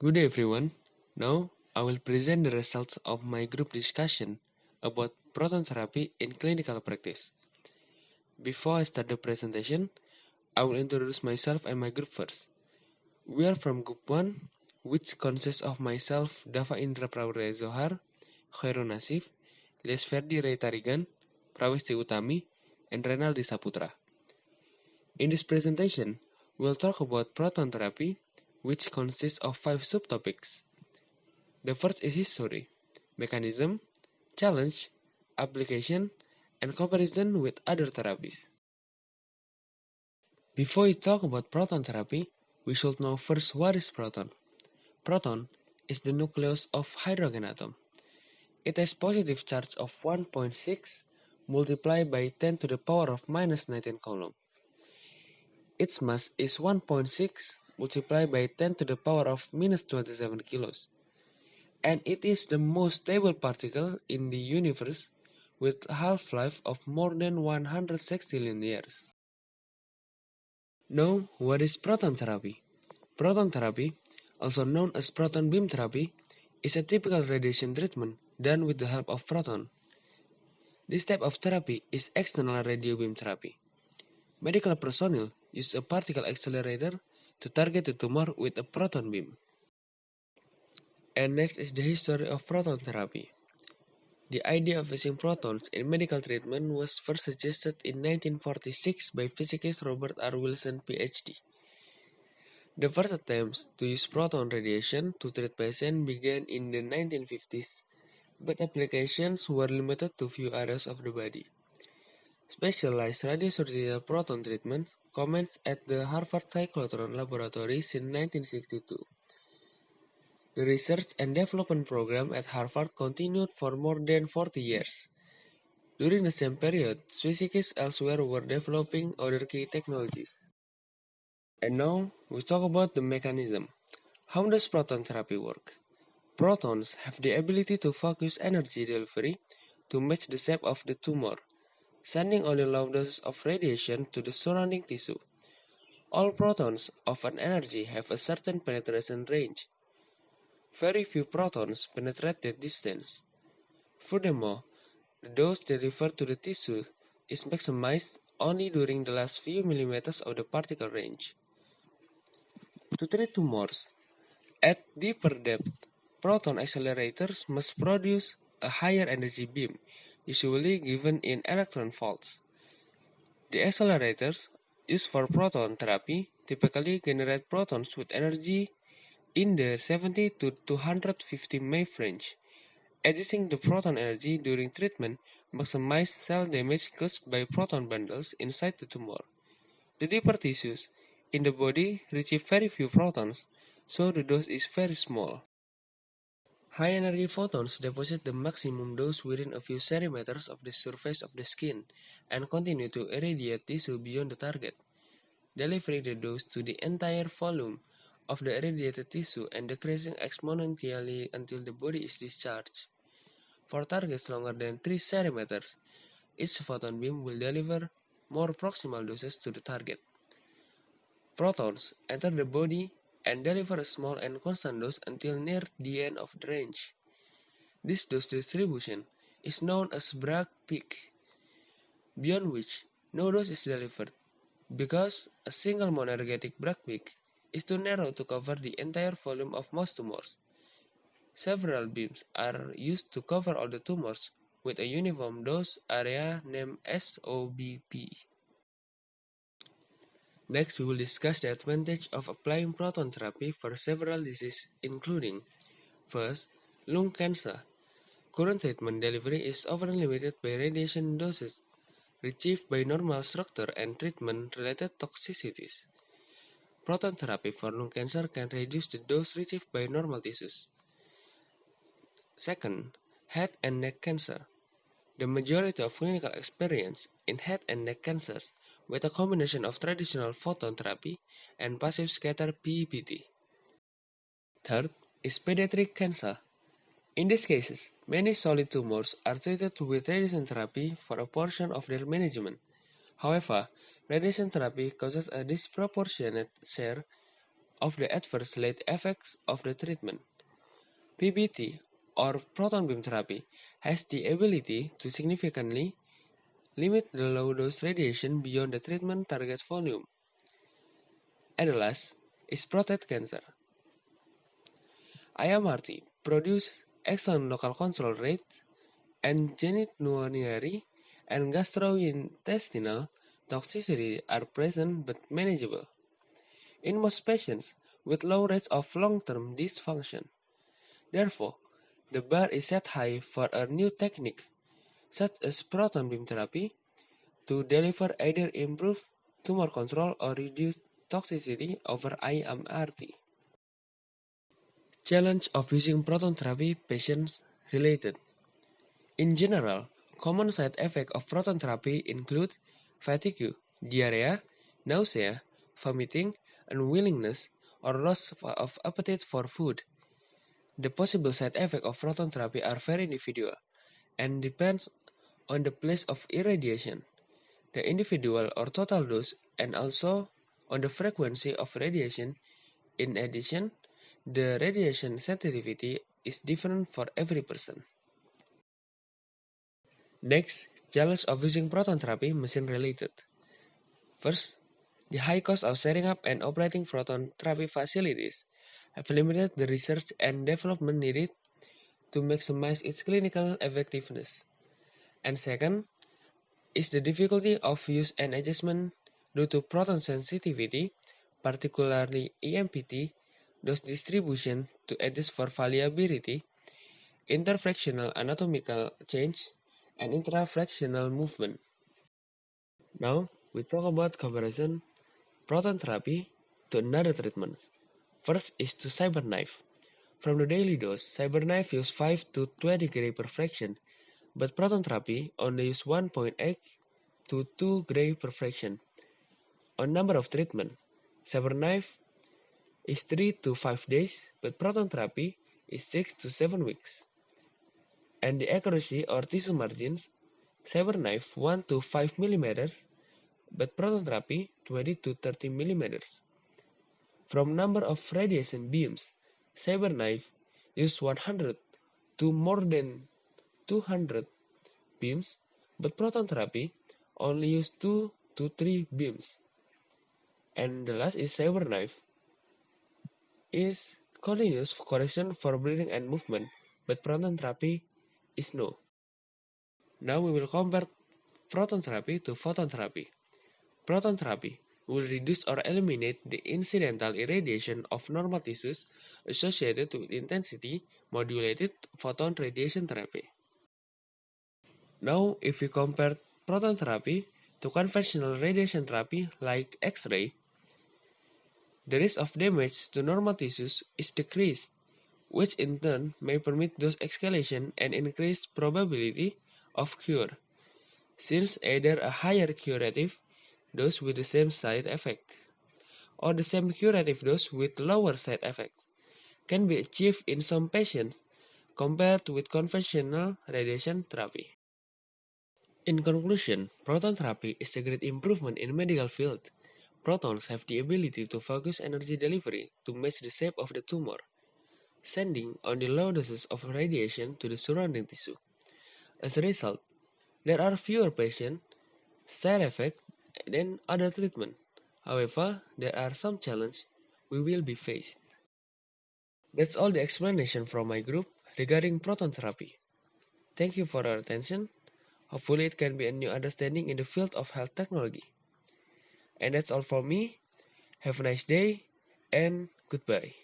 Good day, everyone. Now, I will present the results of my group discussion about proton therapy in clinical practice. Before I start the presentation, I will introduce myself and my group first. We are from Group 1, which consists of myself, Dava Indra Prawira Zohar, Khairul Nasif, Lesverdi Ray Tarigan, Prawesti Utami, and Renaldi Saputra. In this presentation, we'll talk about proton therapy, which consists of 5 subtopics. The first is history, mechanism, challenge, application, and comparison with other therapies. Before we talk about proton therapy, we should know first what is proton. Proton is the nucleus of hydrogen atom. It has positive charge of 1.6 multiplied by 10 to the power of minus 19 coulomb. Its mass is 1.6 multiplied by 10 to the power of minus 27 kilos. And it is the most stable particle in the universe with a half-life of more than 100 sextillion years. Now, what is proton therapy? Proton therapy, also known as proton beam therapy, is a typical radiation treatment done with the help of proton. This type of therapy is external radio beam therapy. Medical personnel use a particle accelerator to target the tumor with a proton beam. And next is the history of proton therapy. The idea of using protons in medical treatment was first suggested in 1946 by physicist Robert R. Wilson, PhD. The first attempts to use proton radiation to treat patients began in the 1950s, but applications were limited to few areas of the body. Specialized radiosurgical proton treatments commenced at the Harvard Cyclotron Laboratory since 1962. The research and development program at Harvard continued for more than 40 years. During the same period, physicists elsewhere were developing other key technologies. And now, we talk about the mechanism. How does proton therapy work? Protons have the ability to focus energy delivery to match the shape of the tumor, sending only low doses of radiation to the surrounding tissue. All protons of an energy have a certain penetration range. Very few protons penetrate that distance. Furthermore, the dose delivered to the tissue is maximized only during the last few millimeters of the particle range. To treat tumors at deeper depth, proton accelerators must produce a higher energy beam, usually given in electron volts. The accelerators used for proton therapy typically generate protons with energy in the 70 to 250 MeV range. Adjusting the proton energy during treatment maximizes cell damage caused by proton bundles inside the tumor. The deeper tissues in the body receive very few protons, so the dose is very small. High energy photons deposit the maximum dose within a few centimeters of the surface of the skin and continue to irradiate tissue beyond the target, delivering the dose to the entire volume of the irradiated tissue and decreasing exponentially until the body is discharged. For targets longer than 3 centimeters, each photon beam will deliver more proximal doses to the target. Protons enter the body and deliver a small and constant dose until near the end of the range. This dose distribution is known as Bragg peak, beyond which no dose is delivered, because a single monoergetic Bragg peak is too narrow to cover the entire volume of most tumors. Several beams are used to cover all the tumors with a uniform dose area named SOBP. Next, we will discuss the advantage of applying proton therapy for several diseases, including: first, lung cancer. Current treatment delivery is often limited by radiation doses retrieved by normal structure and treatment-related toxicities. Proton therapy for lung cancer can reduce the dose retrieved by normal tissues. Second, head and neck cancer. The majority of clinical experience in head and neck cancers with a combination of traditional photon therapy and passive scatter PEPT. Third is pediatric cancer. In these cases, many solid tumors are treated with radiation therapy for a portion of their management. However, radiation therapy causes a disproportionate share of the adverse late effects of the treatment. PBT, or proton beam therapy, has the ability to significantly limit the low-dose radiation beyond the treatment target volume. And the last is prostate cancer. IMRT produces excellent local control rates, and genitourinary and gastrointestinal toxicity are present but manageable in most patients with low rates of long-term dysfunction. Therefore, the bar is set high for a new technique, such as proton beam therapy, to deliver either improved tumor control or reduced toxicity over IMRT. Challenge of using proton therapy patients related. In general, common side effects of proton therapy include fatigue, diarrhea, nausea, vomiting, unwillingness, or loss of appetite for food. The possible side effects of proton therapy are very individual and depends on the place of irradiation, the individual or total dose, and also on the frequency of radiation. In addition, the radiation sensitivity is different for every person. Next, challenge of using proton therapy machine related. First, the high cost of setting up and operating proton therapy facilities have limited the research and development needed to maximize its clinical effectiveness. And second, is the difficulty of use and adjustment due to proton sensitivity, particularly EMPT, dose distribution to adjust for variability, interfractional anatomical change, and intrafractional movement. Now, we talk about comparison proton therapy to another treatment. First is to CyberKnife. From the daily dose, CyberKnife use 5 to 20 gray per fraction, but proton therapy only use 1.8 to 2 gray per fraction. On number of treatment, CyberKnife is 3 to 5 days, but proton therapy is 6 to 7 weeks. And the accuracy or tissue margins, CyberKnife 1 to 5 mm, but proton therapy 20 to 30 mm. From number of radiation beams, CyberKnife use 100 to more than 200 beams, but proton therapy only use 2 to 3 beams. And the last is CyberKnife is continuous correction for breathing and movement, but proton therapy is no. Now we will compare proton therapy to photon therapy. Proton therapy will reduce or eliminate the incidental irradiation of normal tissues associated with intensity modulated photon radiation therapy. Now, if we compare proton therapy to conventional radiation therapy like X-ray, the risk of damage to normal tissues is decreased, which in turn may permit dose escalation and increase probability of cure, since either a higher curative dose with the same side effect or the same curative dose with lower side effects can be achieved in some patients compared with conventional radiation therapy. In conclusion, proton therapy is a great improvement in medical field. Protons have the ability to focus energy delivery to match the shape of the tumor, sending only low doses of radiation to the surrounding tissue. As a result, there are fewer patient side effects than other treatment. However, there are some challenges we will be faced. That's all the explanation from my group regarding proton therapy. Thank you for your attention. Hopefully it can be a new understanding in the field of health technology. And that's all from me. Have a nice day and goodbye.